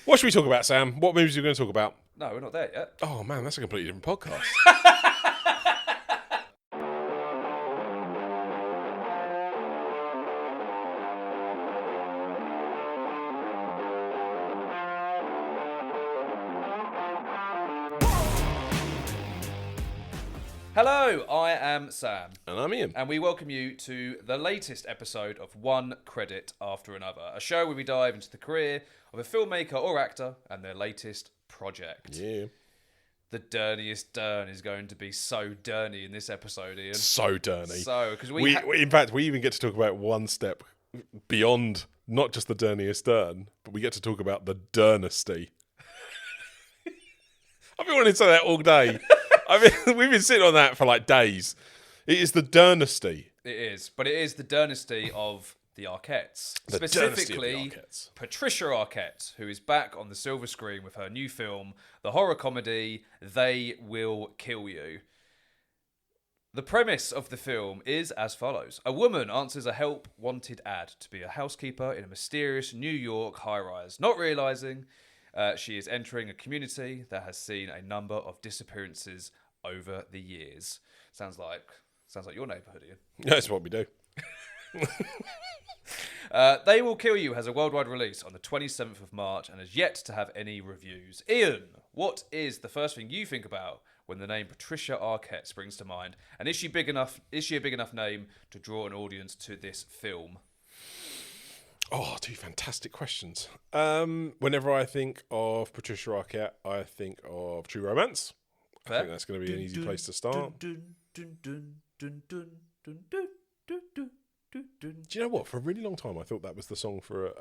What should we talk about, Sam? What movies are we going to talk about? No, we're not there yet. Oh, man, that's a completely different podcast. Hello, I am Sam. And I'm Ian. And we welcome you to the latest episode of One Credit After Another, a show where we dive into the career of a filmmaker or actor and their latest project. Yeah. The dirtiest Dern is going to be so dirty in this episode, Ian. So dirty. So, because in fact, we even get to talk about one step beyond not just the dirtiest Dern, but we get to talk about the Dernesty. I've been wanting to say that all day. I mean, we've been sitting on that for like days. It is the Dernesty. It is, but it is the Dernesty of the Arquettes. Specifically, Patricia Arquette, who is back on the silver screen with her new film, the horror comedy, They Will Kill You. The premise of the film is as follows. A woman answers a help-wanted ad to be a housekeeper in a mysterious New York high-rise, not realising she is entering a community that has seen a number of disappearances over the years. Sounds like your neighbourhood, Ian. That's what we do. They Will Kill You has a worldwide release on the 27th of March and has yet to have any reviews. Ian, what is the first thing you think about when the name Patricia Arquette springs to mind? And is she big enough? Is she a big enough name to draw an audience to this film? Oh, two fantastic questions. Whenever I think of Patricia Arquette, I think of True Romance. Fair. I think that's going to be an easy place to start. Do you know what? For a really long time, I thought that was the song for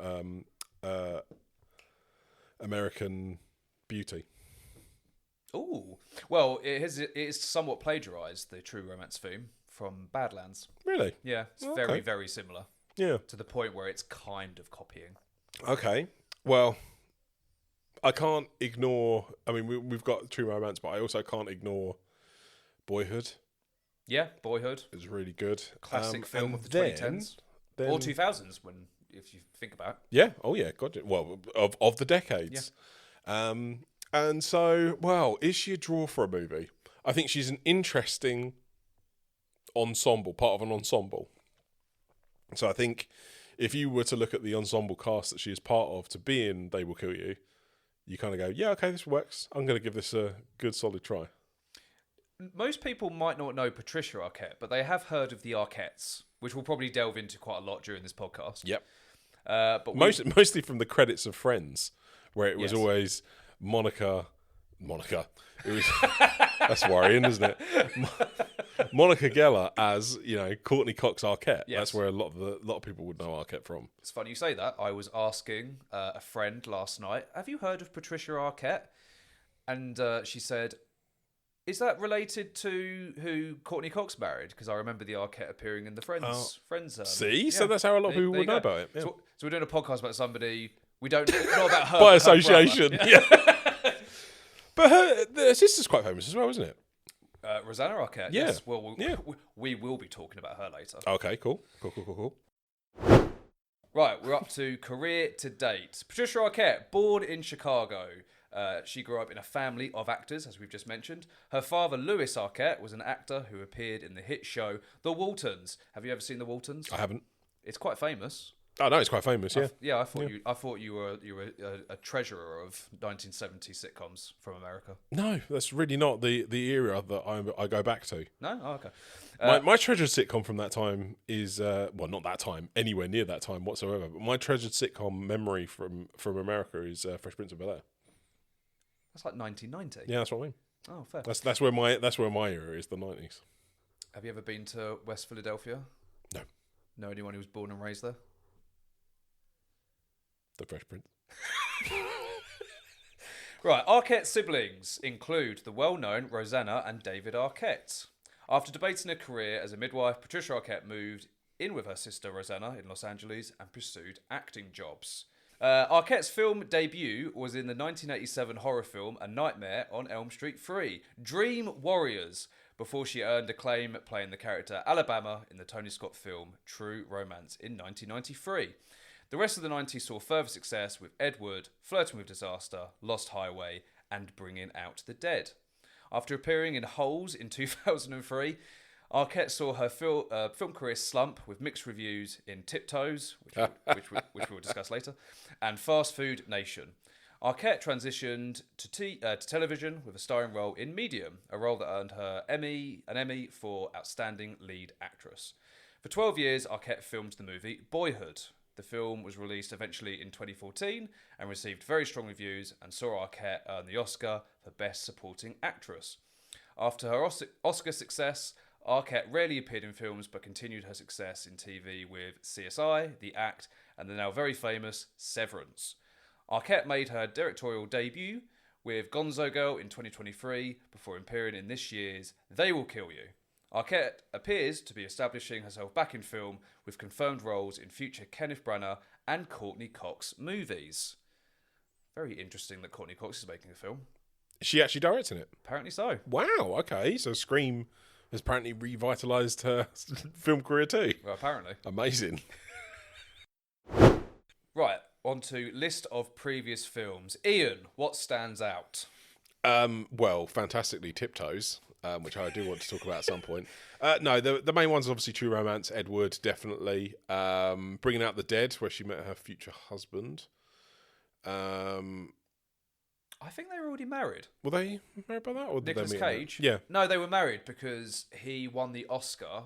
American Beauty. Oh, well, it is somewhat plagiarised, the True Romance theme from Badlands. Really? Yeah, it's Okay. very, very similar. Yeah. To the point where it's kind of copying. Okay. Well, I can't ignore... I mean, we've got True Romance, but I also can't ignore Boyhood. Yeah, Boyhood. It's really good. Classic film of the 2010s. Then, or 2000s, if you think about it. Yeah. Oh, yeah. God. Well, of the decades. Yeah. And so, well, is she a draw for a movie? I think she's an interesting ensemble, part of an ensemble. So I think if you were to look at the ensemble cast that she is part of to be in They Will Kill You, you kind of go, yeah, okay, this works. I'm going to give this a good, solid try. Most people might not know Patricia Arquette, but they have heard of the Arquettes, which we'll probably delve into quite a lot during this podcast. Yep. But mostly from the credits of Friends, where it was Yes. always Monica. It was that's worrying, isn't it? Monica Geller as Courtney Cox Arquette. Yes. That's where a lot of people would know Arquette from. It's funny you say that. I was asking a friend last night, have you heard of Patricia Arquette? And she said, is that related to who Courtney Cox married? Because I remember the Arquette appearing in the Friends. See? So that's how a lot of people would know about it. Yeah. So we're doing a podcast about somebody we don't know about her. By her association. brother. Yeah. But her sister's quite famous as well, isn't it? Rosanna Arquette. Yeah. Yes. Well, we will be talking about her later. Okay, cool. Right, we're up to career to date. Patricia Arquette, born in Chicago. She grew up in a family of actors, as we've just mentioned. Her father, Louis Arquette, was an actor who appeared in the hit show The Waltons. Have you ever seen The Waltons? I haven't. It's quite famous. Oh no, it's quite famous. Yeah. I thought you were a treasurer of 1970 sitcoms from America. No, that's really not the era that I go back to. No, oh, okay. My treasured sitcom from that time is not that time, anywhere near that time whatsoever. But my treasured sitcom memory from America is Fresh Prince of Bel-Air. That's like 1990. Yeah, that's what I mean. Oh, fair. That's where my era is, the 90s. Have you ever been to West Philadelphia? No. Know anyone who was born and raised there? The Fresh Prince. Right, Arquette's siblings include the well-known Rosanna and David Arquette. After debating a career as a midwife, Patricia Arquette moved in with her sister Rosanna in Los Angeles and pursued acting jobs. Arquette's film debut was in the 1987 horror film A Nightmare on Elm Street 3, Dream Warriors, before she earned acclaim playing the character Alabama in the Tony Scott film True Romance in 1993. The rest of the 90s saw further success with Ed Wood, Flirting with Disaster, Lost Highway, and Bringing Out the Dead. After appearing in Holes in 2003, Arquette saw her film career slump with mixed reviews in Tiptoes, which we will discuss later, and Fast Food Nation. Arquette transitioned to television with a starring role in Medium, a role that earned her an Emmy for Outstanding Lead Actress. For 12 years, Arquette filmed the movie Boyhood. The film was released eventually in 2014 and received very strong reviews and saw Arquette earn the Oscar for Best Supporting Actress. After her Oscar success, Arquette rarely appeared in films but continued her success in TV with CSI, The Act, and the now very famous Severance. Arquette made her directorial debut with Gonzo Girl in 2023 before appearing in this year's They Will Kill You. Arquette appears to be establishing herself back in film with confirmed roles in future Kenneth Branagh and Courtney Cox movies. Very interesting that Courtney Cox is making a film. Is she actually directing it? Apparently so. Wow, okay. So Scream has apparently revitalised her film career too. Well, apparently. Amazing. Right, on to list of previous films. Ian, what stands out? Well, fantastically Tiptoes, which I do want to talk about at some point. No, the main one's obviously True Romance, Ed Wood, definitely. Bringing Out the Dead, where she met her future husband. I think they were already married. Were they married by that? Or did Nicolas they meet Cage? Yeah. No, they were married because he won the Oscar,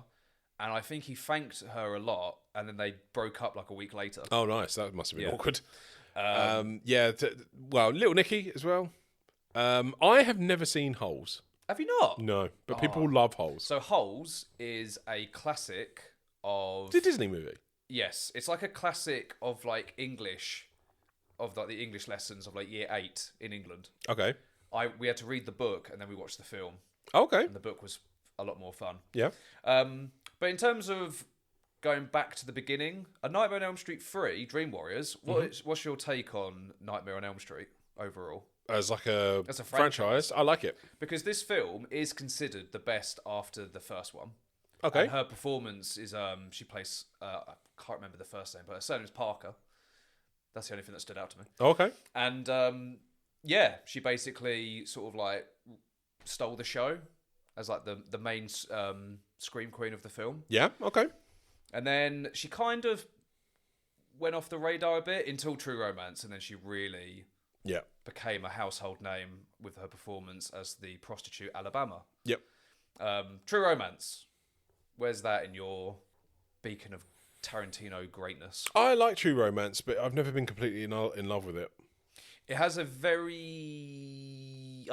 and I think he thanked her a lot, and then they broke up like a week later. Oh, nice. That must have been awkward. Yeah, Little Nicky as well. I have never seen Holes. Have you not? No, but people love Holes. So Holes is a classic of... It's a Disney movie. Yes, it's like a classic of like English, of like the English lessons of like year 8 in England. Okay. We had to read the book and then we watched the film. Okay. And the book was a lot more fun. Yeah. But in terms of going back to the beginning, A Nightmare on Elm Street 3, Dream Warriors, what's your take on Nightmare on Elm Street overall? As like a franchise. I like it. Because this film is considered the best after the first one. Okay. And her performance is, she plays, I can't remember the first name, but her surname is Parker. That's the only thing that stood out to me. Okay. And, yeah, she basically sort of like stole the show as like the main scream queen of the film. Yeah, okay. And then she kind of went off the radar a bit until True Romance, and then she really became a household name with her performance as the prostitute Alabama. Yep. True Romance, where's that in your beacon of Tarantino greatness? I like True Romance, but I've never been completely in love with it. It has I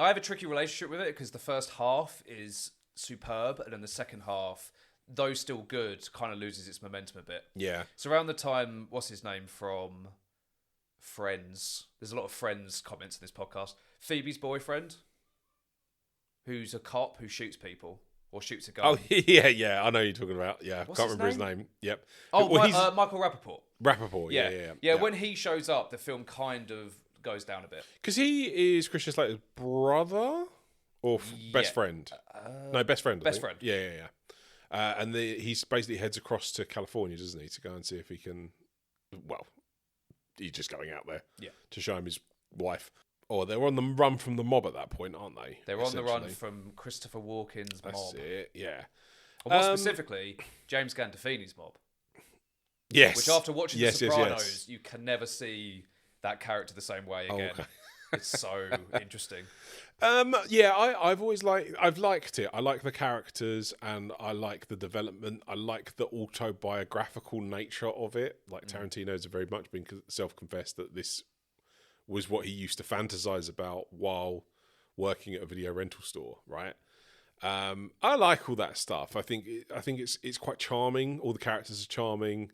have a tricky relationship with it because the first half is superb, and then the second half, though still good, kind of loses its momentum a bit. Yeah. So around the time, what's his name from Friends? There's a lot of Friends comments in this podcast. Phoebe's boyfriend, who's a cop who shoots people or shoots a gun. Oh, yeah. I know who you're talking about. Yeah. What's Can't his remember his name. Yep. Oh, Michael Rappaport. Rappaport, yeah. When he shows up, the film kind of goes down a bit. Because he is Christian Slater's brother or best friend? No, best friend. Best friend. Yeah. And he basically heads across to California, doesn't he, to go and see if he can... Well, he's just going out there to show him his wife. Or they're on the run from the mob at that point, aren't they? They're on the run from Christopher Walken's mob. That's it, yeah. Or more specifically, James Gandolfini's mob. Yes. Which after watching The Sopranos, yes. you can never see that character the same way again. Okay. It's so interesting. I've always liked it. I like the characters and I like the development. I like the autobiographical nature of it. Like Tarantino's very much been self-confessed that this was what he used to fantasize about while working at a video rental store, right? I like all that stuff. I think it's quite charming. All the characters are charming.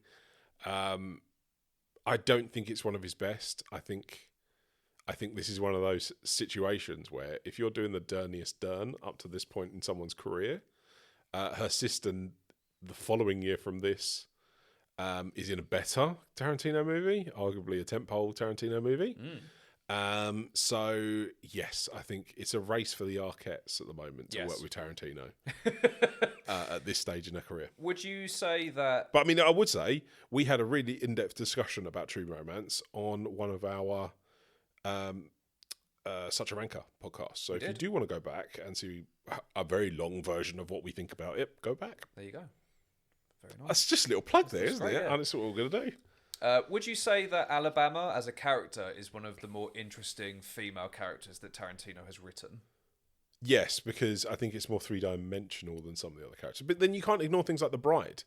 I don't think it's one of his best. I think this is one of those situations where if you're doing the derniest dern up to this point in someone's career, her sister the following year from this is in a better Tarantino movie, arguably a tentpole Tarantino movie. So yes, I think it's a race for the Arquettes at the moment to work with Tarantino. at this stage in her career. Would you say that? But I mean, I would say we had a really in-depth discussion about True Romance on one of our Such a Ranker podcasts. So if you do want to go back and see a very long version of what we think about it, go back. There you go. Very nice. That's just a little plug there, isn't it? Yeah. And that's what we're going to do. Would you say that Alabama as a character is one of the more interesting female characters that Tarantino has written? Yes, because I think it's more three-dimensional than some of the other characters. But then you can't ignore things like The Bride.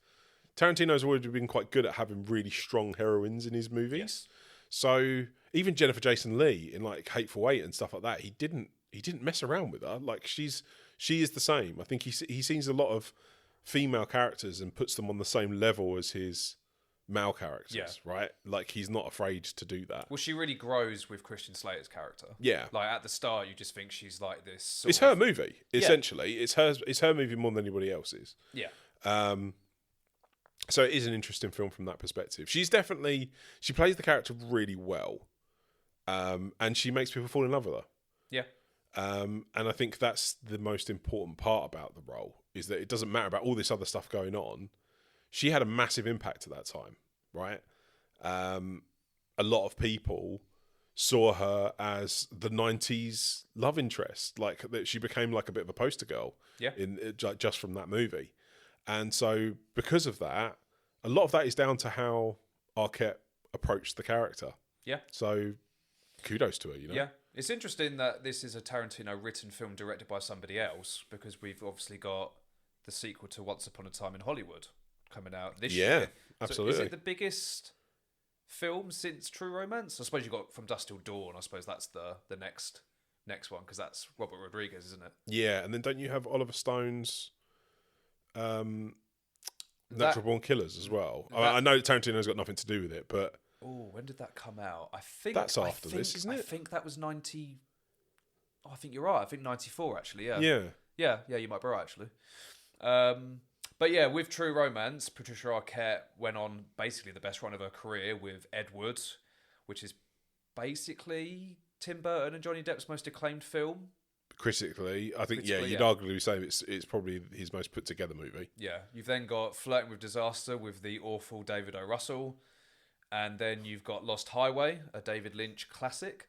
Tarantino's already been quite good at having really strong heroines in his movies. Yes. So even Jennifer Jason Leigh in like Hateful Eight and stuff like that, he didn't mess around with her. Like she is the same. I think he sees a lot of female characters and puts them on the same level as his male characters, right? Like he's not afraid to do that. Well, she really grows with Christian Slater's character. Yeah, like at the start, you just think she's like this. It's her movie, essentially. It's her movie more than anybody else's. Yeah. So it is an interesting film from that perspective. She plays the character really well, and she makes people fall in love with her. Yeah. And I think that's the most important part about the role, is that it doesn't matter about all this other stuff going on. She had a massive impact at that time, right? A lot of people saw her as the 90s love interest, like that she became like a bit of a poster girl just from that movie. And so because of that, a lot of that is down to how Arquette approached the character. Yeah. So kudos to her, you know? Yeah. It's interesting that this is a Tarantino written film directed by somebody else, because we've obviously got the sequel to Once Upon a Time in Hollywood coming out this year. Yeah, absolutely. So is it the biggest film since True Romance? I suppose you got From Dusk Till Dawn. I suppose that's the next one, because that's Robert Rodriguez, isn't it? Yeah, and then don't you have Oliver Stone's Natural Born Killers as well? I know Tarantino's got nothing to do with it, but... Oh, when did that come out? I think that's after this, isn't it? I think that was 90... Oh, I think you're right. I think 94, actually, yeah. Yeah, you might be right, actually. But yeah, with True Romance, Patricia Arquette went on basically the best run of her career with Ed Wood, which is basically Tim Burton and Johnny Depp's most acclaimed film. Critically, I think, you'd arguably say it's probably his most put together movie. Yeah, you've then got Flirting with Disaster with the awful David O. Russell, and then you've got Lost Highway, a David Lynch classic.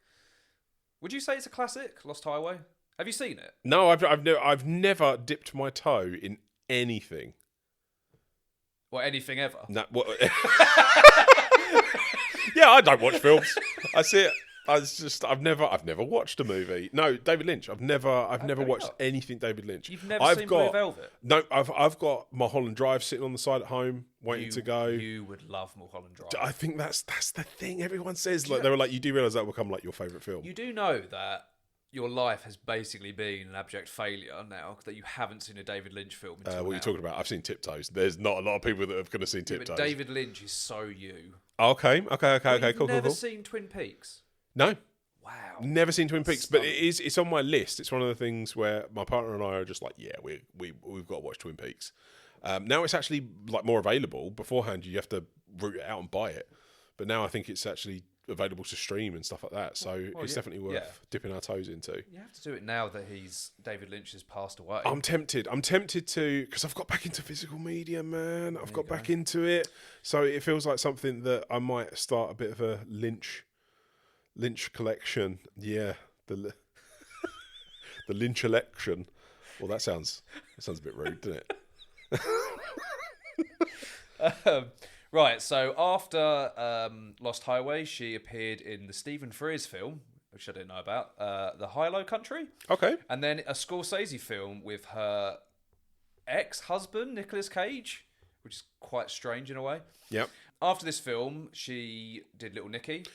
Would you say it's a classic, Lost Highway? Have you seen it? No, I've never dipped my toe in anything. Well, anything ever? No, yeah, I don't watch films. I see it. I've never watched a movie. No, David Lynch. I've never watched anything David Lynch. You've never seen Blue Velvet? No, I've got Mulholland Drive sitting on the side at home waiting to go. You would love Mulholland Drive. I think that's the thing. Everyone says like they were like, you do realise that will become like your favourite film. You do know that your life has basically been an abject failure now, that you haven't seen a David Lynch film until what are you talking about? I've seen Tiptoes. There's not a lot of people that have kind of seen Tiptoes. But David Lynch is so you. Okay, cool. Never seen Twin Peaks? No. Wow. Never seen Twin Peaks, but it's on my list. It's one of the things where my partner and I are just like, yeah, we've got to watch Twin Peaks. Now it's actually like more available. Beforehand, you have to root it out and buy it, but now I think it's actually available to stream and stuff like that. So it's definitely worth dipping our toes into. You have to do it now that David Lynch has passed away. I'm tempted to, because I've got back into physical media, man. I've got back into it, so it feels like something that I might start a bit of a Lynch collection. Yeah, the Lynch election. Well, that sounds a bit rude, doesn't it? Right, so after Lost Highway, she appeared in the Stephen Frears film, which I didn't know about, The High-Low Country. Okay. And then a Scorsese film with her ex-husband, Nicolas Cage, which is quite strange in a way. Yep. After this film, she did Little Nicky.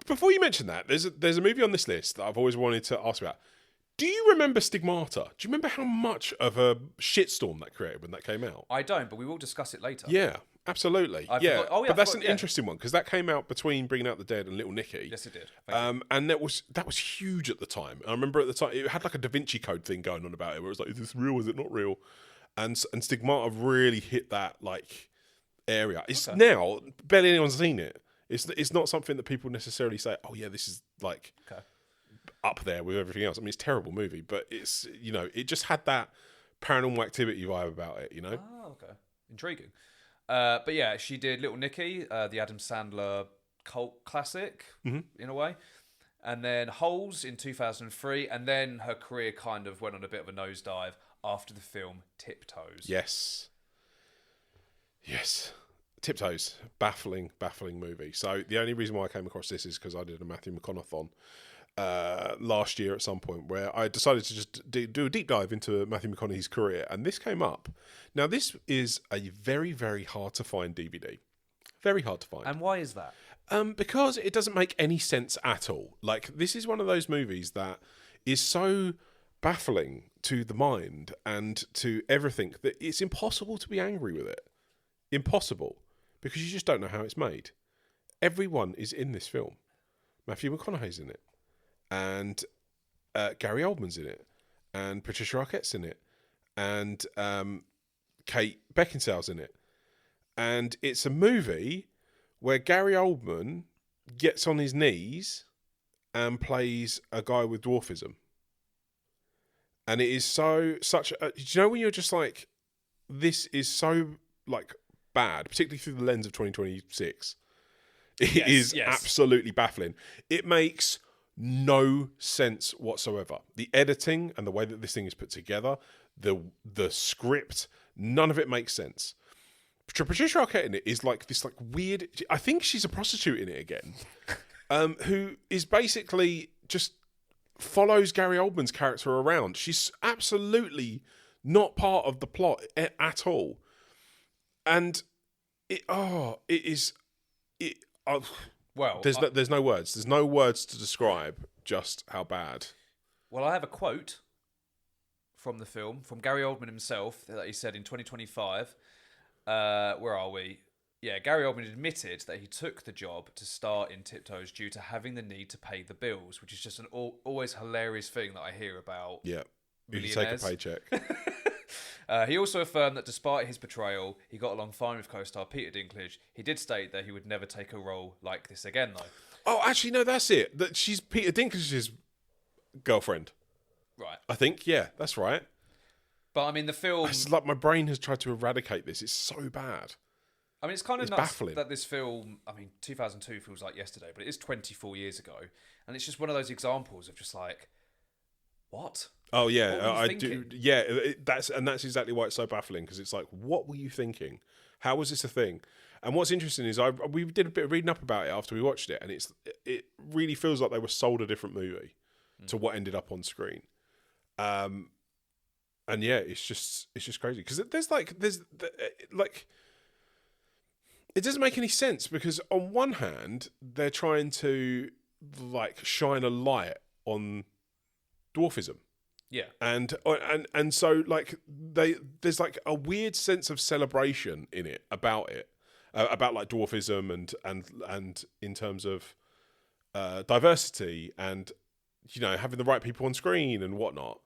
Before you mention that, there's a movie on this list that I've always wanted to ask about. Do you remember Stigmata? Do you remember how much of a shitstorm that created when that came out? I don't, but we will discuss it later. Yeah, absolutely. But that's an interesting one, because that came out between Bringing Out the Dead and Little Nicky. Yes, it did. And that was huge at the time. I remember at the time it had like a Da Vinci Code thing going on about it, where it was like, is this real? Is it not real? And Stigmata really hit that like area. It's now barely anyone's seen it. It's not something that people necessarily say, oh yeah, this is like up there with everything else. I mean, it's a terrible movie, but it's, it just had that Paranormal Activity vibe about it, you know? Oh, okay. Intriguing. But yeah, she did Little Nicky, the Adam Sandler cult classic, in a way. And then Holes in 2003. And then her career kind of went on a bit of a nosedive after the film Tiptoes. Yes. Tiptoes. Baffling movie. So the only reason why I came across this is because I did a Matthew McConaughey last year at some point where I decided to just do a deep dive into Matthew McConaughey's career, and this came up. Now, this is a very, very hard to find DVD. Very hard to find. And why is that? Because it doesn't make any sense at all. Like, this is one of those movies that is so baffling to the mind and to everything that it's impossible to be angry with it. Impossible. Because you just don't know how it's made. Everyone is in this film. Matthew McConaughey's in it. And Gary Oldman's in it. And Patricia Arquette's in it. And Kate Beckinsale's in it. And it's a movie where Gary Oldman gets on his knees and plays a guy with dwarfism. And it is such a... Do you know when you're just like, this is so, like, bad, particularly through the lens of 2026. It is absolutely baffling. It makes no sense whatsoever. The editing and the way that this thing is put together, the script, none of it makes sense. Patricia Arquette in it is like this like weird... I think she's a prostitute in it again, who is basically just follows Gary Oldman's character around. She's absolutely not part of the plot at all. And well, there's no words. There's no words to describe just how bad. Well, I have a quote from the film, from Gary Oldman himself, that he said in 2025. Where are we? Yeah, Gary Oldman admitted that he took the job to star in Tiptoes due to having the need to pay the bills, which is just an always hilarious thing that I hear about. Yeah, you take a paycheck. He also affirmed that despite his portrayal, he got along fine with co-star Peter Dinklage. He did state that he would never take a role like this again, though. Oh, actually, no, that's it. That she's Peter Dinklage's girlfriend. Right. I think, yeah, that's right. But, I mean, the film... It's like my brain has tried to eradicate this. It's so bad. I mean, it's kind of it's nuts baffling. that this film... I mean, 2002 feels like yesterday, but it is 24 years ago. And it's just one of those examples of just like, what? Oh yeah, what were you I thinking? do. Yeah, that's exactly why it's so baffling, because it's like, what were you thinking? How was this a thing? And what's interesting is we did a bit of reading up about it after we watched it, and it really feels like they were sold a different movie to what ended up on screen. And yeah, it's just crazy, because there's it doesn't make any sense, because on one hand they're trying to like shine a light on dwarfism. Yeah, and so like there's like a weird sense of celebration in it about like dwarfism and in terms of diversity and, you know, having the right people on screen and whatnot.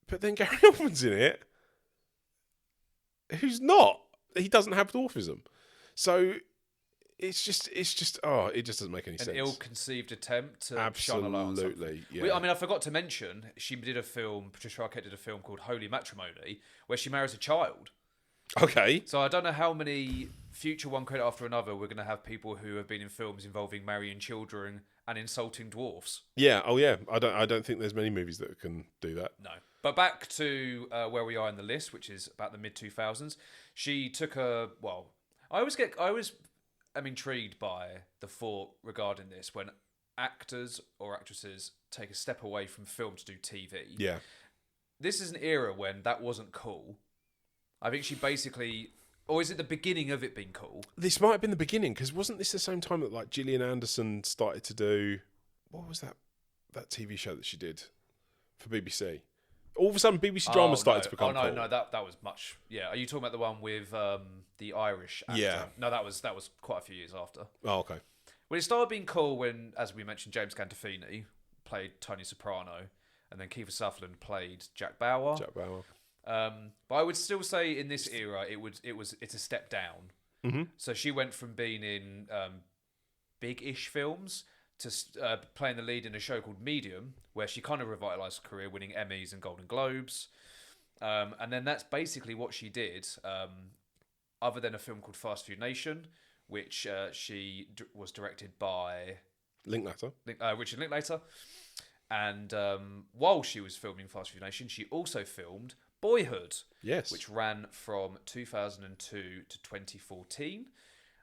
But then Gary Oldman's in it, who's not. He doesn't have dwarfism, so it just it just doesn't make any sense. An ill-conceived attempt to shine a light on something. Absolutely, yeah. I mean, I forgot to mention, Patricia Arquette did a film called Holy Matrimony, where she marries a child. Okay. So I don't know how many future One Credit After Another we're going to have people who have been in films involving marrying children and insulting dwarfs. Yeah. Oh yeah. I don't think there's many movies that can do that. No. But back to where we are in the list, which is about the mid-2000s. She took I am intrigued by the thought regarding this when actors or actresses take a step away from film to do TV. Yeah. This is an era when that wasn't cool. I think she basically... Or is it the beginning of it being cool? This might have been the beginning, because wasn't this the same time that like Gillian Anderson started to do... What was that TV show that she did for BBC? All of a sudden, BBC drama started to become cool. No, that was much... Yeah, are you talking about the one with the Irish actor? Yeah. No, that was quite a few years after. Oh, okay. Well, it started being cool when, as we mentioned, James Gandolfini played Tony Soprano, and then Kiefer Sutherland played Jack Bauer. But I would still say in this era, it's a step down. Mm-hmm. So she went from being in big-ish films to playing the lead in a show called Medium, where she kind of revitalised her career, winning Emmys and Golden Globes. And then that's basically what she did, other than a film called Fast Food Nation, which was directed by Richard Linklater. And while she was filming Fast Food Nation, she also filmed Boyhood, yes, which ran from 2002 to 2014,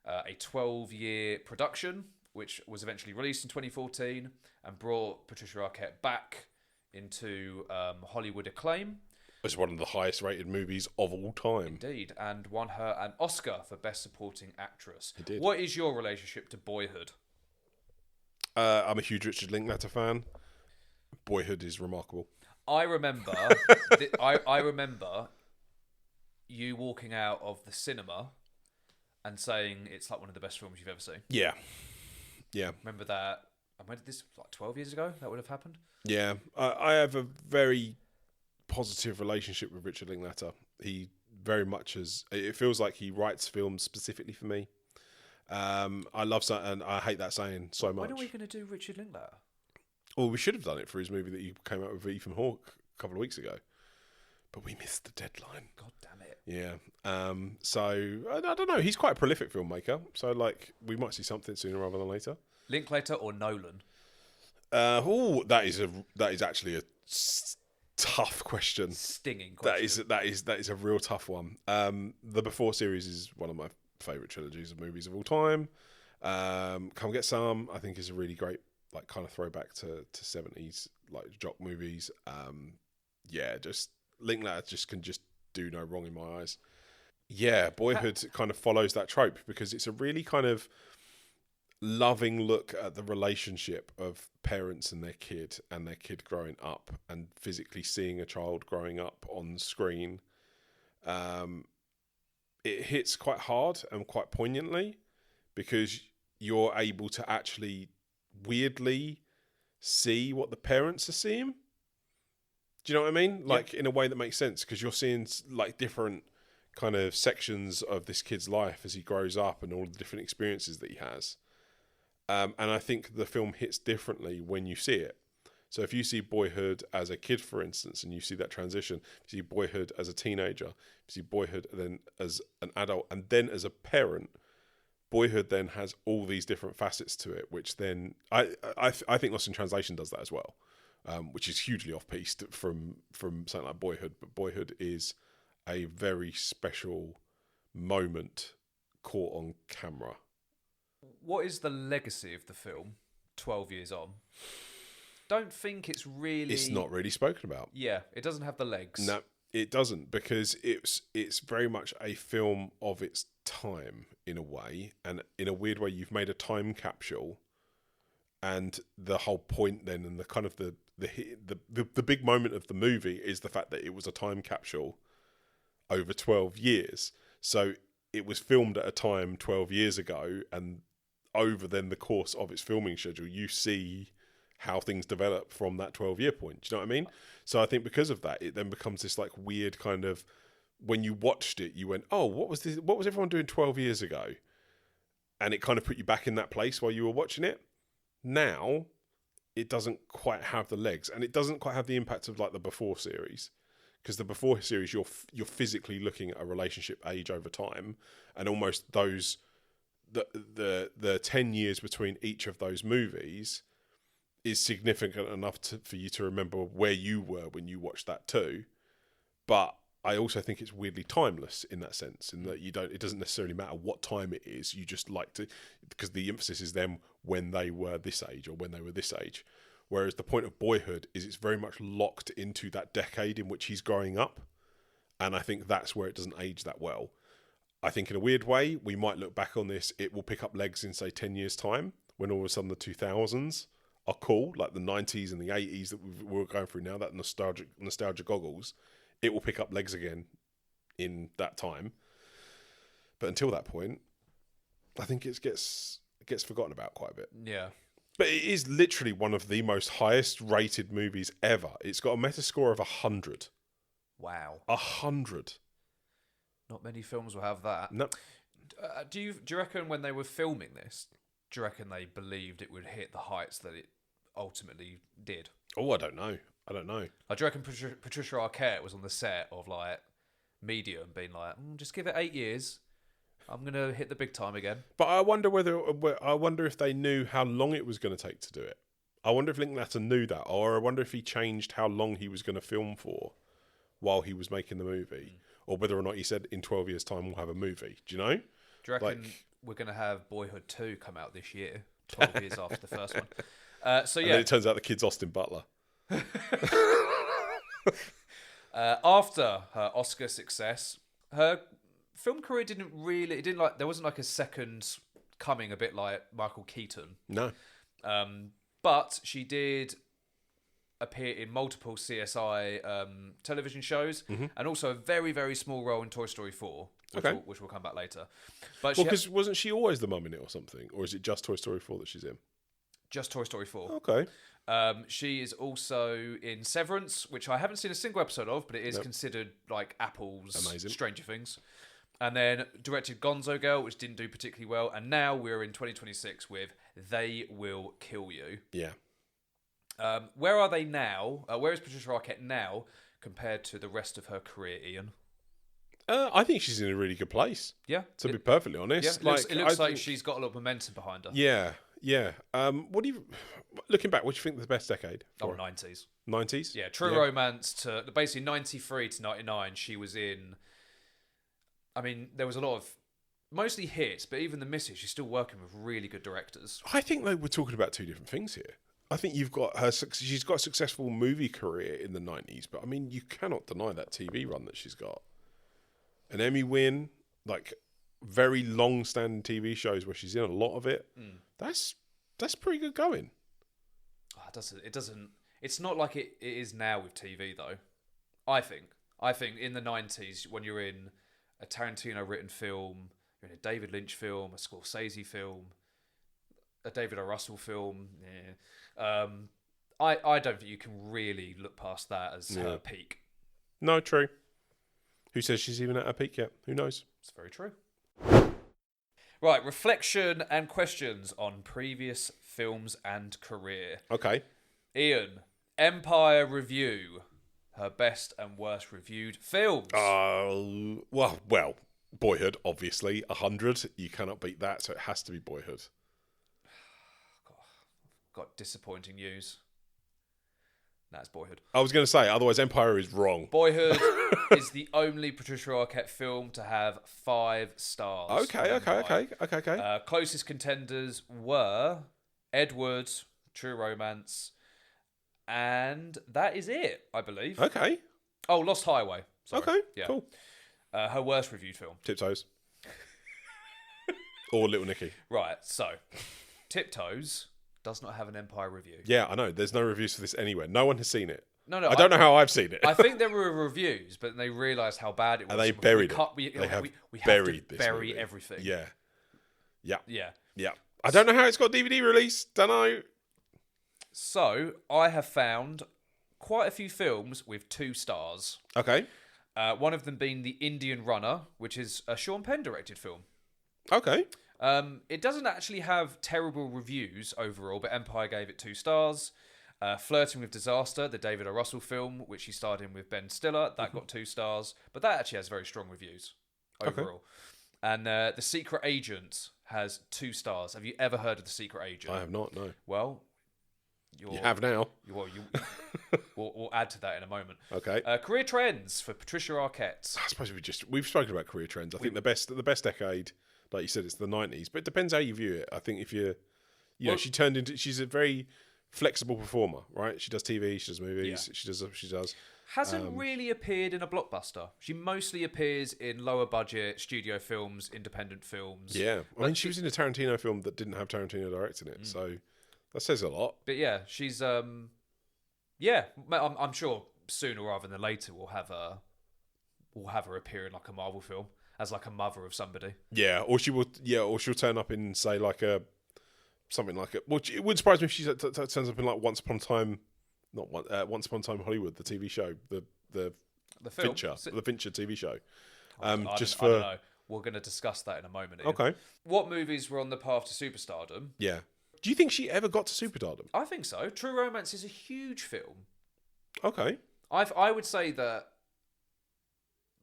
a 12-year production, which was eventually released in 2014 and brought Patricia Arquette back into Hollywood acclaim. It's one of the highest rated movies of all time. Indeed, and won her an Oscar for Best Supporting Actress. It did. What is your relationship to Boyhood? I'm a huge Richard Linklater fan. Boyhood is remarkable. I remember, I remember you walking out of the cinema and saying it's like one of the best films you've ever seen. Yeah. Remember that? And when did this? Like 12 years ago, that would have happened. Yeah, I have a very positive relationship with Richard Linklater. He very much has. It feels like he writes films specifically for me. I love that, and I hate that saying so much. When are we going to do Richard Linklater? Well, we should have done it for his movie that he came out with Ethan Hawke a couple of weeks ago, but we missed the deadline. God damn it! Yeah. So I don't know. He's quite a prolific filmmaker. So like, we might see something sooner rather than later. Linklater or Nolan? That is actually a tough question. Stinging question. That is a real tough one. The Before series is one of my favourite trilogies of movies of all time. Come Get Some, I think, is a really great like kind of throwback to 70s like jock movies. Just Linklater can do no wrong in my eyes. Yeah, Boyhood kind of follows that trope because it's a really kind of loving look at the relationship of parents and their kid growing up and physically seeing a child growing up on screen. It hits quite hard and quite poignantly because you're able to actually weirdly see what the parents are seeing. Do you know what I mean? Like in a way that makes sense because you're seeing like different kind of sections of this kid's life as he grows up and all the different experiences that he has. And I think the film hits differently when you see it. So if you see Boyhood as a kid, for instance, and you see that transition, if you see Boyhood as a teenager, if you see Boyhood then as an adult, and then as a parent, Boyhood then has all these different facets to it, which then I think Lost in Translation does that as well, which is hugely off-piste from something like Boyhood. But Boyhood is a very special moment caught on camera. What is the legacy of the film 12 years on? Don't think it's really... It's not really spoken about. Yeah, it doesn't have the legs. No, it doesn't, because it's very much a film of its time in a way, and in a weird way you've made a time capsule, and the whole point then, and the kind of the big moment of the movie is the fact that it was a time capsule over 12 years. So it was filmed at a time 12 years ago, and over then the course of its filming schedule, you see how things develop from that 12-year point. Do you know what I mean? So I think because of that, it then becomes this like weird kind of, when you watched it, you went, oh, what was this? What was everyone doing 12 years ago? And it kind of put you back in that place while you were watching it. Now, it doesn't quite have the legs, and it doesn't quite have the impact of like the Before series. Because the Before series, you're physically looking at a relationship age over time, and almost those the 10 years between each of those movies is significant enough for you to remember where you were when you watched that too. But I also think it's weirdly timeless in that sense, in that it doesn't necessarily matter what time it is. You just like to, because the emphasis is them when they were this age or when they were this age. Whereas the point of Boyhood is it's very much locked into that decade in which he's growing up. And I think that's where it doesn't age that well. I think in a weird way, we might look back on this, it will pick up legs in, say, 10 years' time, when all of a sudden the 2000s are cool, like the 90s and the 80s that we're going through now, that nostalgia goggles. It will pick up legs again in that time. But until that point, I think it gets forgotten about quite a bit. Yeah. But it is literally one of the most highest rated movies ever. It's got a Metascore of 100. Wow. 100. Not many films will have that. No. Do you reckon when they were filming this, do you reckon they believed it would hit the heights that it ultimately did? Oh, I don't know. I don't know. Do you reckon Patricia Arquette was on the set of like Medium, being like, just give it 8 years. I'm gonna hit the big time again. But I wonder if they knew how long it was going to take to do it. I wonder if Linklater knew that, or I wonder if he changed how long he was going to film for while he was making the movie, or whether or not he said in 12 years' time we'll have a movie. Do you know? Do you reckon we're going to have Boyhood 2 come out this year, 12 years after the first one? And then it turns out the kid's Austin Butler. After her Oscar success, her film career there wasn't like a second coming, a bit like Michael Keaton. No. But she did appear in multiple CSI television shows, and also a very, very small role in Toy Story 4, which will come back later. But because wasn't she always the mum in it or something? Or is it just Toy Story 4 that she's in? Just Toy Story 4. Okay. She is also in Severance, which I haven't seen a single episode of, but it is considered like Apple's Stranger Things. And then directed Gonzo Girl, which didn't do particularly well. And now we're in 2026 with They Will Kill You. Yeah. Where are they now? Where is Patricia Arquette now compared to the rest of her career, Ian? I think she's in a really good place. Yeah. To be perfectly honest. Yeah, it looks like she's got a lot of momentum behind her. Yeah. Yeah. Looking back, what do you think the best decade? 90s. 90s? Yeah, True Romance to basically 93 to 99, she was in. I mean, there was a lot of mostly hits, but even the misses, she's still working with really good directors. I think though we're talking about two different things here. I think she's got a successful movie career in the 90s, but I mean, you cannot deny that TV run that she's got. An Emmy win, like very long-standing TV shows where she's in a lot of it. That's pretty good going. It doesn't. It's not like it is now with TV though. I think in the 90s when you're in a Tarantino written film, you're in a David Lynch film, a Scorsese film, a David O. Russell film. Yeah. I don't think you can really look past that as her peak. No, true. Who says she's even at her peak yet? Who knows? It's very true. Right, reflection and questions on previous films and career. Okay. Ian, Empire Review, her best and worst reviewed films. Well, Boyhood, obviously, 100. You cannot beat that, so it has to be Boyhood. Got disappointing news. That's Boyhood. I was going to say, otherwise Empire is wrong. Boyhood is the only Patricia Arquette film to have 5 stars. Okay. Closest contenders were Edward, True Romance, and that is it, I believe. Okay. Oh, Lost Highway. Sorry. Okay, yeah. Cool. Her worst reviewed film. Tiptoes. Or Little Nicky. Right, so Tiptoes does not have an Empire review. Yeah, I know. There's no reviews for this anywhere. No one has seen it. No. I don't know how I've seen it. I think there were reviews, but they realised how bad it was. And they buried it. We buried have to bury movie. everything. Yeah. Yeah. I don't know how it's got DVD release. Don't know. So, I have found quite a few films with 2 stars. Okay. One of them being The Indian Runner, which is a Sean Penn directed film. Okay. It doesn't actually have terrible reviews overall, but Empire gave it 2 stars. Flirting with Disaster, the David O. Russell film, which he starred in with Ben Stiller, that got 2 stars. But that actually has very strong reviews overall. Okay. And The Secret Agent has 2 stars. Have you ever heard of The Secret Agent? I have not, no. Well, you have now. We'll add to that in a moment. Okay. Career trends for Patricia Arquette. I suppose we've spoken about career trends. I think the best decade, like you said, it's the 90s. But it depends how you view it. I think if she's a very flexible performer, right? She does TV, she does movies, she does. Hasn't really appeared in a blockbuster. She mostly appears in lower budget studio films, independent films. Yeah, I mean, she was in a Tarantino film that didn't have Tarantino directing it, so that says a lot. But yeah, she's I'm sure sooner rather than later we'll have her appear in like a Marvel film as like a mother of somebody. Yeah, or she'll turn up in say like something like it. Well, it wouldn't surprise me if she turns up in like Once Upon a Time Hollywood, the TV show, the film? The Fincher TV show. I don't know. We're going to discuss that in a moment. Ian. Okay. What movies were on the path to superstardom? Yeah. Do you think she ever got to superstardom? I think so. True Romance is a huge film. Okay. I would say that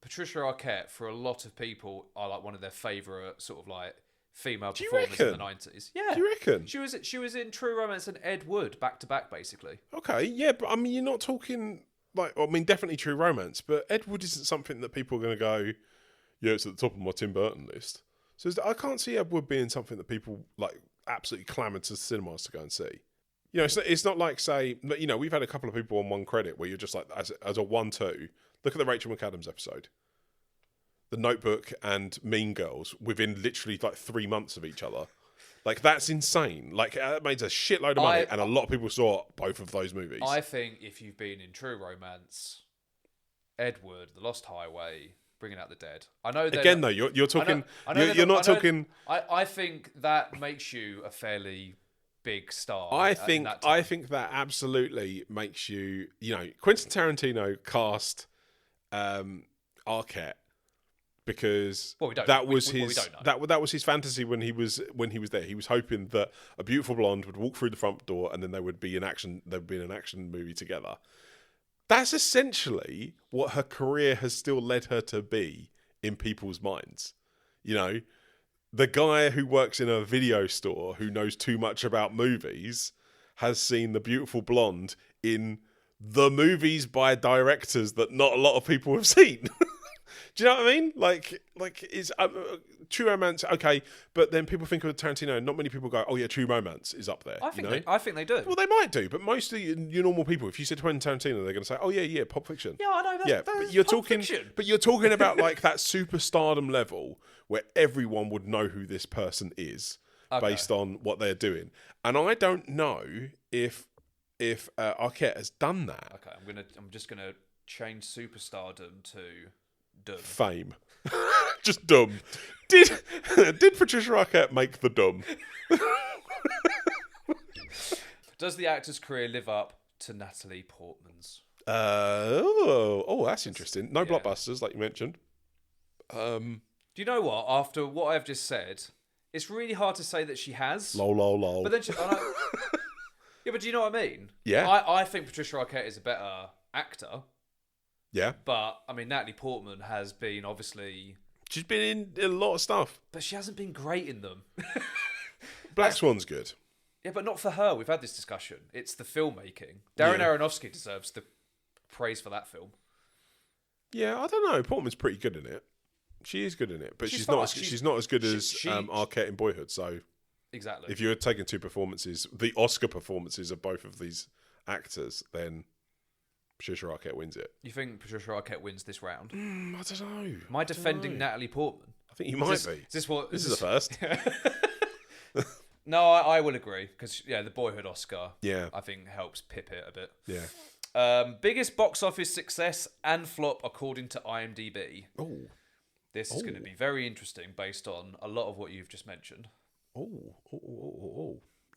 Patricia Arquette, for a lot of people, are like one of their favourite sort of like female performers in the 90s. Yeah. Do you reckon? She was in True Romance and Ed Wood back to back, basically. Okay, yeah, but I mean, you're not talking like, I mean, definitely True Romance, but Ed Wood isn't something that people are going to go, yeah, it's at the top of my Tim Burton list. So I can't see Ed Wood being something that people like absolutely clamour to cinemas to go and see. You know, it's not like, say, you know, we've had a couple of people on one credit where you're just like, as a 1-2, look at the Rachel McAdams episode. The Notebook and Mean Girls within literally like 3 months of each other. Like, that's insane. Like, that made a shitload of money, and a lot of people saw both of those movies. I think if you've been in True Romance, Ed Wood, The Lost Highway, Bringing Out the Dead. I know again though, you're talking. You're not talking. I think that makes you a fairly big star. I think that absolutely makes you. You know, Quentin Tarantino cast Arquette because that was his fantasy when he was there. He was hoping that a beautiful blonde would walk through the front door and then they would be in action. They would be in an action movie together. That's essentially what her career has still led her to be in people's minds. You know, the guy who works in a video store who knows too much about movies has seen the beautiful blonde in the movies by directors that not a lot of people have seen. Do you know what I mean? Like it's True Romance, okay, but then people think of Tarantino. Not many people go, "Oh yeah, True Romance is up there." I think they do. Well, they might do, but most of your normal people, if you said Quentin Tarantino, they're going to say, "Oh yeah, Pulp Fiction." Yeah, I know. But you're talking about like that superstardom level where everyone would know who this person is based on what they're doing, and I don't know if Arquette has done that. Okay, I'm just gonna change superstardom to dumb. Fame. Just dumb. Did Patricia Arquette make the dumb? Does the actor's career live up to Natalie Portman's? That's interesting. No blockbusters, like you mentioned. Do you know what? After what I've just said, it's really hard to say that she has. Lol. But then yeah, but do you know what I mean? Yeah. I think Patricia Arquette is a better actor. Yeah. But, I mean, Natalie Portman has been, obviously... She's been in a lot of stuff. But she hasn't been great in them. Black Swan's good. Yeah, but not for her. We've had this discussion. It's the filmmaking. Darren Aronofsky deserves the praise for that film. Yeah, I don't know. Portman's pretty good in it. She is good in it. But she's not as good as Arquette in Boyhood, so... Exactly. If you're taking two performances, the Oscar performances of both of these actors, then... Patricia Arquette wins it. You think Patricia Arquette wins this round? I don't know. Am I defending Natalie Portman? I think you might be. Is this is the first. No, I will agree because the Boyhood Oscar. Yeah, I think helps pip it a bit. Yeah. Biggest box office success and flop according to IMDb. Oh, this is going to be very interesting based on a lot of what you've just mentioned.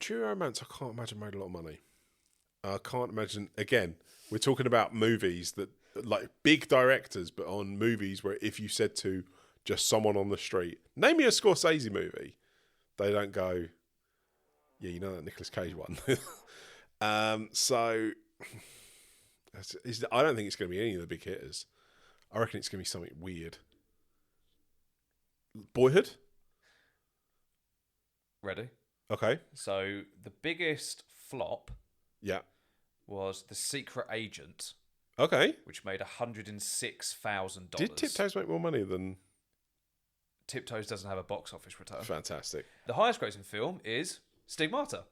True Romance, I can't imagine made a lot of money. I can't imagine. Again, we're talking about movies that, like, big directors, but on movies where if you said to just someone on the street, name me a Scorsese movie, they don't go, yeah, you know that Nicolas Cage one. So I don't think it's going to be any of the big hitters. I reckon it's going to be something weird. Boyhood? Ready? Okay. So the biggest flop... Yeah. Was The Secret Agent. Okay. Which made $106,000. Did Tiptoes make more money than... Tiptoes doesn't have a box office return. Fantastic. The highest grossing film is Stigmata.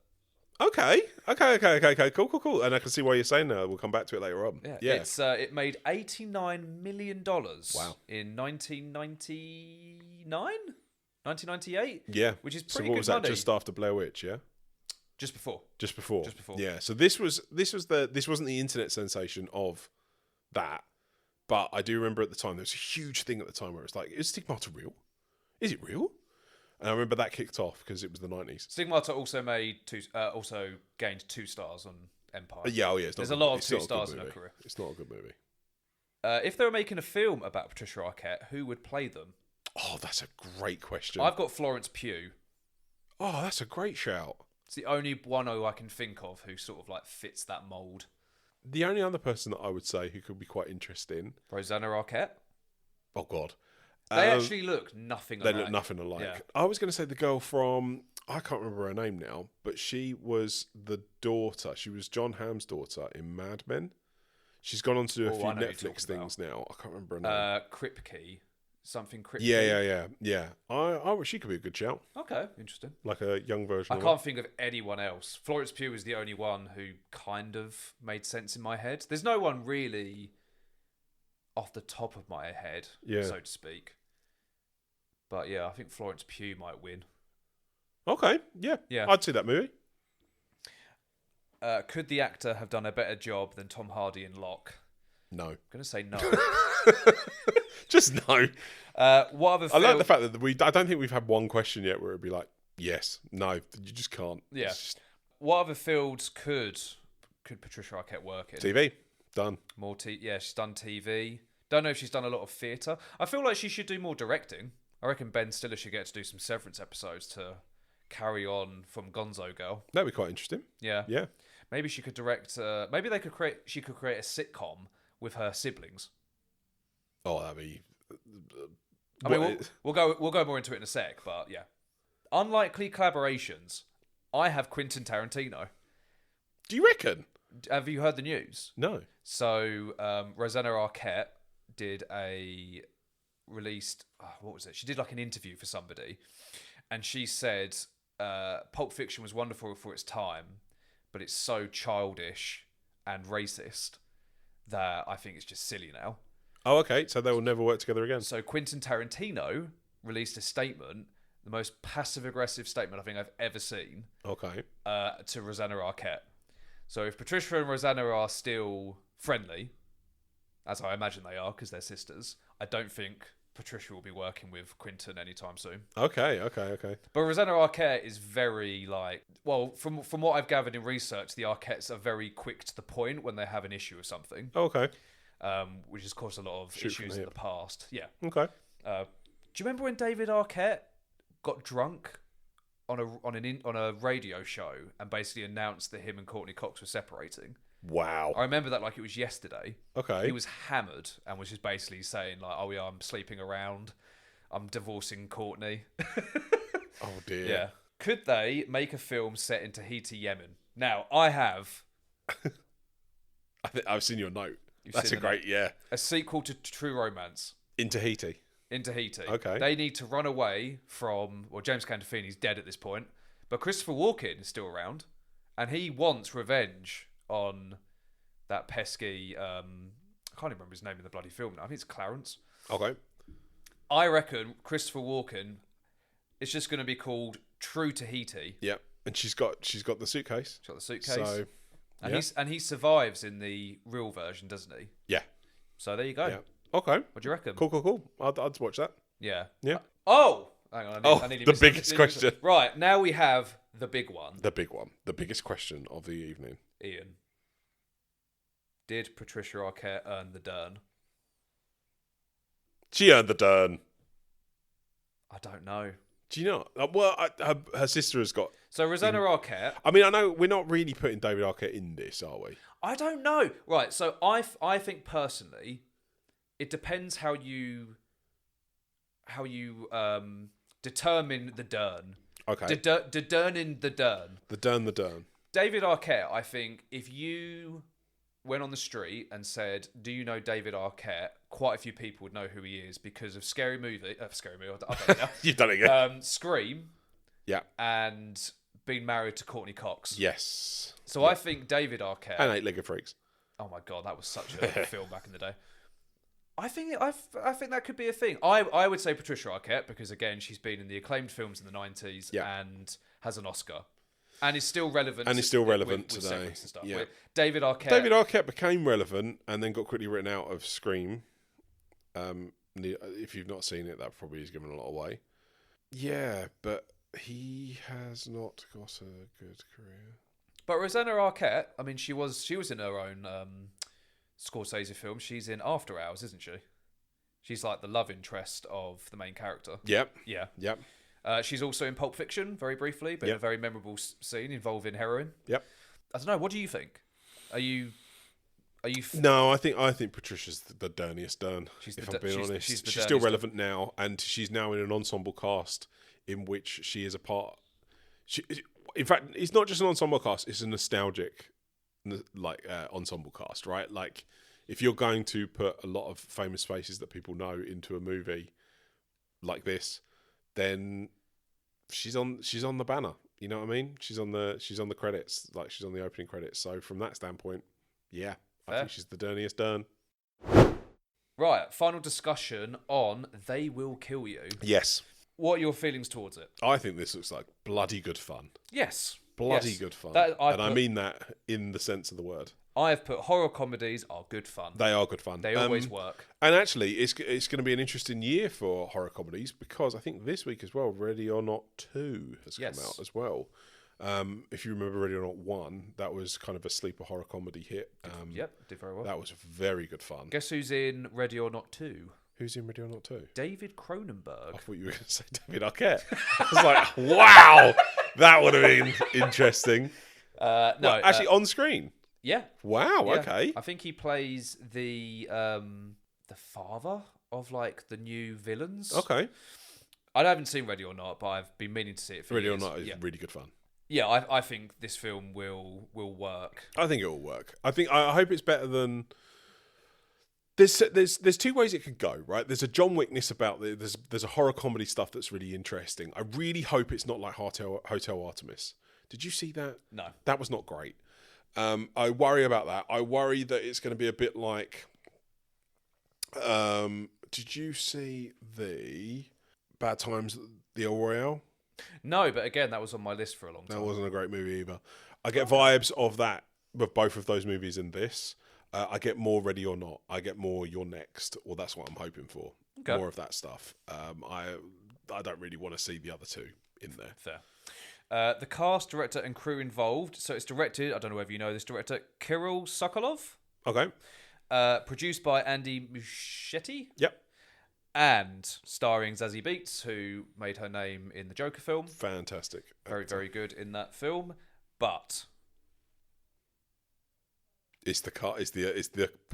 Okay. Cool. And I can see why you're saying that. We'll come back to it later on. Yeah. It made $89 million. Wow. In 1999? 1998? Yeah. Which is pretty good money. So what was that, just after Blair Witch, yeah? Just before. Yeah. So this wasn't the internet sensation of that, but I do remember at the time there was a huge thing at the time where it's like, is Stigmata real? Is it real? And I remember that kicked off because it was the 90s. Stigmata also gained 2 stars on Empire. There's a lot of 2 stars in her career. It's not a good movie. If they were making a film about Patricia Arquette, who would play them? Oh, that's a great question. I've got Florence Pugh. Oh, that's a great shout. It's the only one who I can think of who sort of like fits that mould. The only other person that I would say who could be quite interesting... Rosanna Arquette. Oh, God. They actually look nothing alike. They look nothing alike. Yeah. I was going to say the girl from... I can't remember her name now, but she was the daughter. She was John Hamm's daughter in Mad Men. She's gone on to do a few Netflix things now. I can't remember her name. Kripke. Something Kripke. Yeah. I she could be a good shout. Okay, interesting. Like a young version I of can't think of anyone else. Florence Pugh is the only one who kind of made sense in my head. There's no one really off the top of my head, so to speak. But yeah, I think Florence Pugh might win. Okay, yeah. I'd see that movie. Could the actor have done a better job than Tom Hardy in Locke? No. I'm going to say no. Just no. What other I like the fact that I don't think we've had one question yet where it'd be like, yes, no, you just can't. Yeah. What other fields could Patricia Arquette work in? TV. Done. More yeah, she's done TV. Don't know if she's done a lot of theatre. I feel like she should do more directing. I reckon Ben Stiller should get to do some Severance episodes to carry on from Gonzo Girl. That'd be quite interesting. Yeah. Yeah. Maybe she could direct. Maybe she could create a sitcom with her siblings. Oh, that'd be. I mean, we'll go more into it in a sec, but yeah. Unlikely collaborations. I have Quentin Tarantino. Do you reckon? Have you heard the news? No. So Rosanna Arquette released what was it? She did like an interview for somebody, and she said Pulp Fiction was wonderful for its time, but it's so childish and racist that I think it's just silly now. Oh, okay. So they will never work together again. So Quentin Tarantino released a statement, the most passive-aggressive statement I think I've ever seen. Okay. To Rosanna Arquette. So if Patricia and Rosanna are still friendly, as I imagine they are because they're sisters, I don't think Patricia will be working with Quentin anytime soon. Okay. But Rosanna Arquette is very from what I've gathered in research, the Arquettes are very quick to the point when they have an issue or something. Okay. Which has caused a lot of issues in the past. Yeah. Okay. Do you remember when David Arquette got drunk on a radio show and basically announced that him and Courtney Cox were separating? Wow. I remember that like it was yesterday. Okay. He was hammered and was just basically saying like, "Oh yeah, I'm sleeping around. I'm divorcing Courtney." Oh dear. Yeah. Could they make a film set in Tahiti, Yemen? Now, I have. I've seen your note. That's a great, a sequel to True Romance. In Tahiti. Okay. They need to run away from... Well, James Gandolfini's dead at this point, but Christopher Walken is still around, and he wants revenge on that pesky... I can't even remember his name in the bloody film now. I think it's Clarence. Okay. I reckon Christopher Walken is just going to be called True Tahiti. Yeah, and she's got the suitcase. She's got the suitcase. So... And he survives in the real version, doesn't he? Yeah. So there you go. Yeah. Okay. What do you reckon? Cool. I'd watch that. Yeah. Yeah. Hang on. I nearly the biggest question. Right, now we have the big one. The big one. The biggest question of the evening. Ian. Did Patricia Arquette earn the Dern? She earned the Dern. I don't know. Do you know? Well, her sister has got... So Rosanna Arquette... I mean, I know we're not really putting David Arquette in this, are we? I don't know. Right, so I think personally, it depends how you determine the Dern. Okay. Determine the Dern. The Dern. David Arquette, I think, if you went on the street and said, "Do you know David Arquette?" Quite a few people would know who he is because of Scary Movie. I've done it now. You've done it again. Scream. Yeah. And being married to Courtney Cox. Yes. So I think David Arquette and Eight-Legged Freaks. Oh my god, that was such a film back in the day. I think that could be a thing. I would say Patricia Arquette because again she's been in the acclaimed films in the 90s and has an Oscar. And is still relevant. With today. And stuff. Yeah. With David Arquette. David Arquette became relevant and then got quickly written out of Scream. If you've not seen it, that probably is giving a lot away. Yeah, but he has not got a good career. But Rosanna Arquette, I mean, she was in her own Scorsese film. She's in After Hours, isn't she? She's like the love interest of the main character. Yep. Yeah. Yep. She's also in Pulp Fiction, very briefly, but in a very memorable scene involving heroin. Yep. I don't know. What do you think? Are you? No, I think Patricia's the derniest Dern. If I'm being honest, she's still relevant now, and she's now in an ensemble cast in which she is a part. In fact, it's not just an ensemble cast; it's a nostalgic, ensemble cast, right? Like, if you're going to put a lot of famous faces that people know into a movie like this, then she's on the banner. You know what I mean? She's on the credits, like she's on the opening credits. So from that standpoint, yeah, fair. I think she's the derniest Dern. Right, final discussion on They Will Kill You. Yes. What are your feelings towards it? I think this looks like bloody good fun. Yes. Bloody good fun. I mean that in the sense of the word. I have put horror comedies are good fun. They are good fun. They always work. And actually, it's going to be an interesting year for horror comedies because I think this week as well, Ready or Not 2 has come out as well. If you remember Ready or Not 1, that was kind of a sleeper horror comedy hit. Did very well. That was very good fun. Guess who's in Ready or Not 2? Who's in Ready or Not 2? David Cronenberg. I thought you were going to say David Arquette. I was like, wow, that would have been interesting. Actually, on screen. Yeah. Wow. Yeah. Okay. I think he plays the father of like the new villains. Okay. I haven't seen Ready or Not, but I've been meaning to see it for years. Ready or Not is really good fun. Yeah, I think this film will work. I think it will work. I hope it's better than. There's two ways it could go, right? There's a John Wickness about it. There's a horror comedy stuff that's really interesting. I really hope it's not like Hotel Artemis. Did you see that? No. That was not great. I worry about that. I worry that it's going to be a bit like. Did you see the Bad Times at the El Royale? No, but again, that was on my list for a long time. That wasn't a great movie either. I get vibes of that with both of those movies in this. I get more Ready or Not. I get more You're Next, or that's what I'm hoping for. Okay. More of that stuff. I don't really want to see the other two in there. Fair. The cast, director, and crew involved. So it's directed, I don't know whether you know this director, Kirill Sokolov. Okay. Produced by Andy Muschietti. Yep. And starring Zazie Beetz, who made her name in the Joker film. Fantastic. Very, very good in that film. But it's the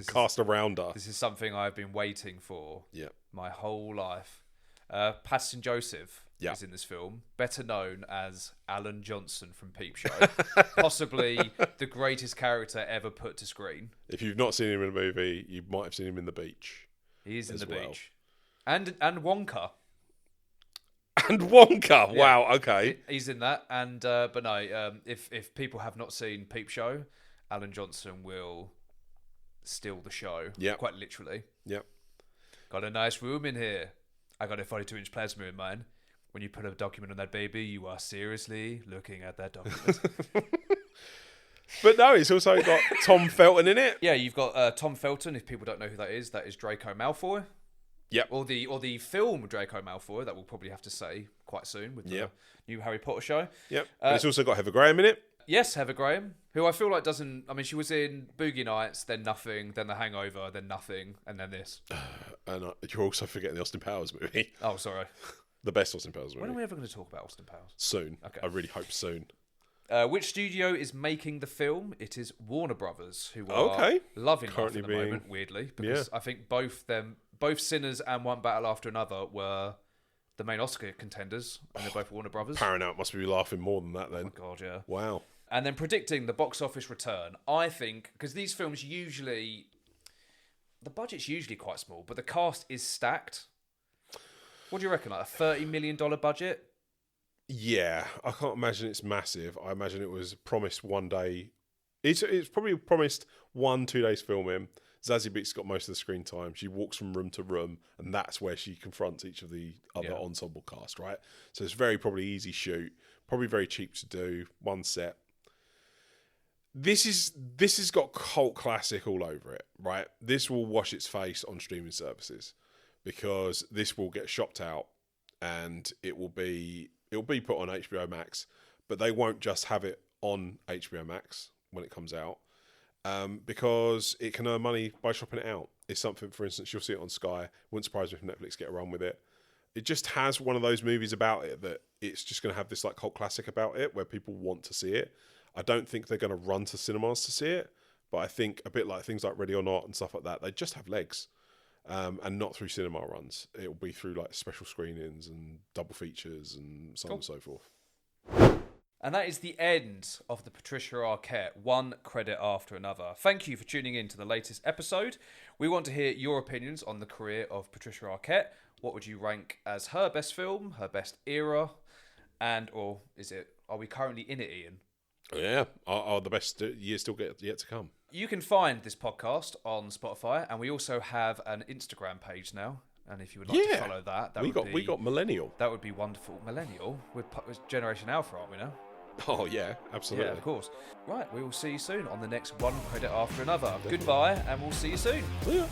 cast around her. This is something I've been waiting for. Yeah. My whole life. Paterson Joseph is in this film, better known as Alan Johnson from Peep Show. Possibly the greatest character ever put to screen. If you've not seen him in a movie, you might have seen him in The Beach. He is in The Beach. And Wonka. And Wonka. Yeah. Wow. Okay. He's in that. And but no, if people have not seen Peep Show, Alan Johnson will steal the show. Yeah. Quite literally. Yep. Got a nice room in here. I got a 42-inch plasma in mine. When you put a document on that baby, you are seriously looking at that document. But no, it's also got Tom Felton in it. Yeah, you've got Tom Felton. If people don't know who that is Draco Malfoy. Yep. Or the film Draco Malfoy, that we'll probably have to say quite soon with the new Harry Potter show. Yep. It's also got Heather Graham in it. Yes, Heather Graham, who I feel like doesn't... I mean, she was in Boogie Nights, then Nothing, then The Hangover, then Nothing, and then this. And you're also forgetting the Austin Powers movie. Oh, sorry. The best Austin Powers movie. When are we ever going to talk about Austin Powers? Soon. Okay. I really hope soon. Which studio is making the film? It is Warner Brothers, who are loving life at the moment, weirdly, because I think both Sinners and One Battle After Another were the main Oscar contenders, and they're both Warner Brothers. Paramount must be laughing more than that then. Oh, God, yeah. Wow. And then predicting the box office return, I think, because these films usually... The budget's usually quite small, but the cast is stacked. What do you reckon, like a $30 million budget? Yeah, I can't imagine it's massive. I imagine it was promised one day. It's probably promised 1-2 days filming. Zazie Beetz got most of the screen time. She walks from room to room, and that's where she confronts each of the other ensemble cast, right? So it's very probably easy shoot, probably very cheap to do, one set. This has got cult classic all over it, right? This will wash its face on streaming services because this will get shopped out and it'll be put on HBO Max, but they won't just have it on HBO Max when it comes out because it can earn money by shopping it out. It's something, for instance, you'll see it on Sky. Wouldn't surprise me if Netflix get a run with it. It just has one of those movies about it that it's just going to have this like cult classic about it where people want to see it. I don't think they're going to run to cinemas to see it, But I think a bit like things like Ready or Not and stuff like that, they just have legs. And not through cinema runs. It'll be through like special screenings and double features and so on and so forth. And that is the end of the Patricia Arquette, one credit after another. Thank you for tuning in to the latest episode. We want to hear your opinions on the career of Patricia Arquette. What would you rank as her best film, her best era, or are we currently in it, Ian? Yeah, are the best years still yet to come. You can find this podcast on Spotify, and we also have an Instagram page now. And if you would like to follow that, we got Millennial. That would be wonderful. Millennial, we're Generation Alpha, aren't we now? Oh yeah, absolutely. Yeah, of course. Right, we will see you soon on the next One Credit After Another. Definitely. Goodbye, and we'll see you soon. Yeah.